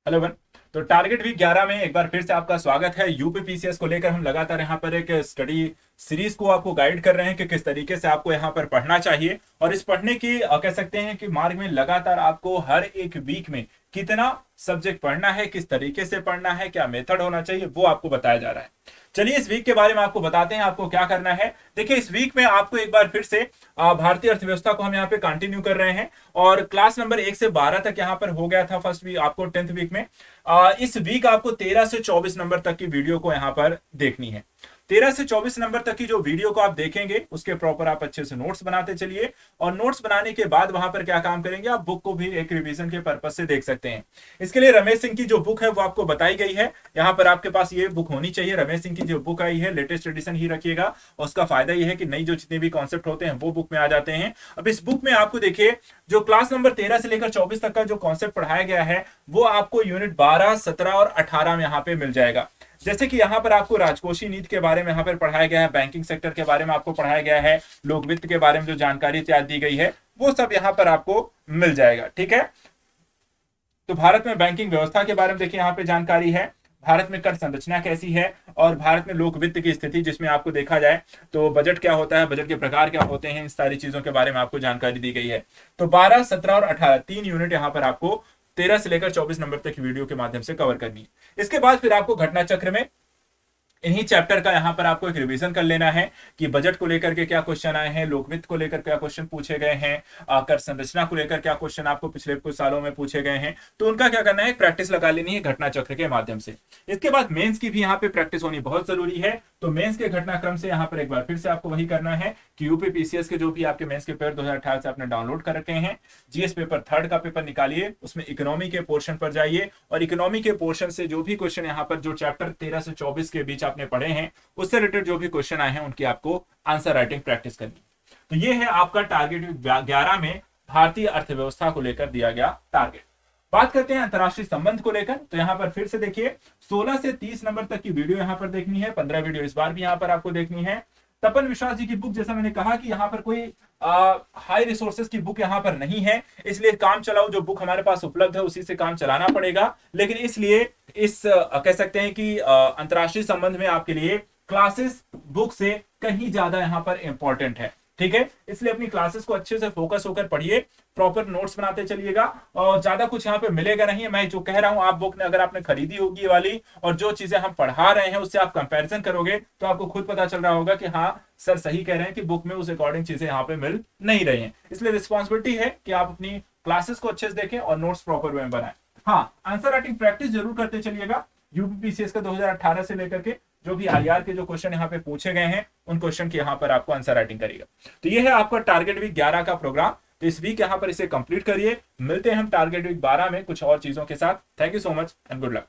Hello one. तो target week 11 में एक बार फिर से आपका स्वागत है। यूपी पीसीएस को लेकर हम लगातार यहाँ पर एक स्टडी सीरीज को आपको गाइड कर रहे हैं कि किस तरीके से आपको यहाँ पर पढ़ना चाहिए। और इस पढ़ने की कह सकते हैं कि मार्ग में लगातार आपको हर एक वीक में कितना सब्जेक्ट पढ़ना है, किस तरीके से पढ़ना है, क्या मेथड होना चाहिए, वो आपको बताया जा रहा है। चलिए इस वीक के बारे में आपको बताते हैं आपको क्या करना है। देखिए इस वीक में आपको एक बार फिर से भारतीय अर्थव्यवस्था को हम यहाँ पे कंटिन्यू कर रहे हैं। और क्लास नंबर 1 से 12 तक यहाँ पर हो गया था फर्स्ट वीक, आपको 10th वीक में। इस वीक आपको 13 से 24 नंबर तक की वीडियो को यहाँ पर देखनी है। 13 से 24 नंबर तक की जो वीडियो को आप देखेंगे उसके प्रॉपर आप अच्छे से नोट्स बनाते चलिए। और नोट्स बनाने के बाद वहां पर क्या काम करेंगे, आप बुक को भी एक रिवीजन के पर्पज से देख सकते हैं। इसके लिए रमेश सिंह की जो बुक है वो आपको बताई गई है। यहाँ पर आपके पास ये बुक होनी चाहिए। रमेश सिंह की जो बुक आई है लेटेस्ट एडिशन ही रखिएगा। और उसका फायदा ये है कि नई जो जितने भी कॉन्सेप्ट होते हैं वो बुक में आ जाते हैं। अब इस बुक में आपको देखिए जो क्लास नंबर 13 से लेकर 24 तक का जो कॉन्सेप्ट पढ़ाया गया है वो आपको यूनिट 12, 17 और 18 में यहाँ पे मिल जाएगा। जैसे कि यहाँ पर आपको राजकोषीय नीति के बारे में यहाँ पर पढ़ाया गया है, बैंकिंग सेक्टर के बारे में आपको पढ़ाया गया है, लोक वित्त के बारे में जो जानकारी तैयार दी गई है वो सब यहाँ पर आपको मिल जाएगा। ठीक है, तो भारत में बैंकिंग व्यवस्था के बारे में देखिए यहाँ पे जानकारी है, भारत में कर संरचना कैसी है और भारत में लोक वित्त की स्थिति, जिसमें आपको देखा जाए तो बजट क्या होता है, बजट के प्रकार क्या होते हैं, इन सारी चीजों के बारे में आपको जानकारी दी गई है। तो 12, 17 और 18 तीन यूनिट यहाँ पर आपको 13 से लेकर 24 नंबर तक की वीडियो के माध्यम से कवर करनी है। इसके बाद फिर आपको घटना चक्र में इन्हीं चैप्टर का यहाँ पर आपको एक रिवीजन कर लेना है कि बजट को लेकर के क्या क्वेश्चन आए हैं, लोकवित्त को लेकर क्या क्वेश्चन पूछे गए हैं, कर संरचना को लेकर क्या क्वेश्चन आपको पिछले कुछ सालों में पूछे गए हैं। तो उनका क्या करना है, प्रैक्टिस लगा लेनी है घटना चक्र के माध्यम से। इसके बाद मेंस की भी यहाँ पे प्रैक्टिस होनी बहुत जरूरी है। तो मेंस के घटनाक्रम से यहाँ पर एक बार फिर से आपको वही करना है कि यूपी पीसीएस के जो भी आपके मेंस के पेपर 2018 से आपने डाउनलोड कर रखे हैं, जीएस पेपर 3rd का पेपर निकालिए, उसमें इकोनॉमी के पोर्शन पर जाइए और इकोनॉमी के पोर्शन से जो भी क्वेश्चन यहाँ पर जो चैप्टर 13 से 24 के बीच आपने पढ़े हैं उससे रिलेटेड जो भी क्वेश्चन आए हैं उनकी आपको आंसर राइटिंग प्रैक्टिस करनी। तो ये है आपका टारगेट 11 में भारतीय अर्थव्यवस्था को लेकर दिया गया टारगेट। बात करते हैं अंतरराष्ट्रीय संबंध को लेकर। तो यहां पर फिर से देखिए 16 से 30 नंबर तक की वीडियो यहां पर देखनी है, 15 वीडियो इस बार भी यहां पर आपको देखनी है। तपन विश्वास जी की बुक, जैसा मैंने कहा कि यहाँ पर कोई हाई रिसोर्सेज की बुक यहाँ पर नहीं है, इसलिए काम चलाओ जो बुक हमारे पास उपलब्ध है उसी से काम चलाना पड़ेगा। लेकिन इसलिए इस कह सकते हैं कि अंतरराष्ट्रीय संबंध में आपके लिए क्लासेस बुक से कहीं ज्यादा यहाँ पर इंपॉर्टेंट है। ठीक है, इसलिए अपनी क्लासेस को अच्छे से फोकस होकर पढ़िए, प्रॉपर नोट्स बनाते चलिएगा। और ज्यादा कुछ यहाँ पे मिलेगा नहीं, मैं जो कह रहा हूँ आप बुक ने अगर आपने खरीदी होगी ये वाली और जो चीजें हम पढ़ा रहे हैं उससे आप कंपैरिजन करोगे तो आपको खुद पता चल रहा होगा कि हाँ सर सही कह रहे हैं कि बुक में उस अकॉर्डिंग चीजें यहाँ पे मिल नहीं रही हैं। इसलिए रिस्पॉन्सिबिलिटी है कि आप अपनी क्लासेस को अच्छे से देखें और नोट्स प्रॉपर वे में बनाएं। हाँ, आंसर राइटिंग प्रैक्टिस जरूर करते चलिएगा। यूपीपीसीएस का 2018 से लेकर के जो भी आईआर के जो क्वेश्चन यहाँ पे पूछे गए हैं उन क्वेश्चन की यहाँ पर आपको आंसर राइटिंग करेगा। तो ये है आपका टारगेट वीक 11 का प्रोग्राम। तो इस वीक यहाँ पर इसे कंप्लीट करिए। मिलते हैं हम टारगेट वीक 12 में कुछ और चीजों के साथ। Thank you so much and good luck.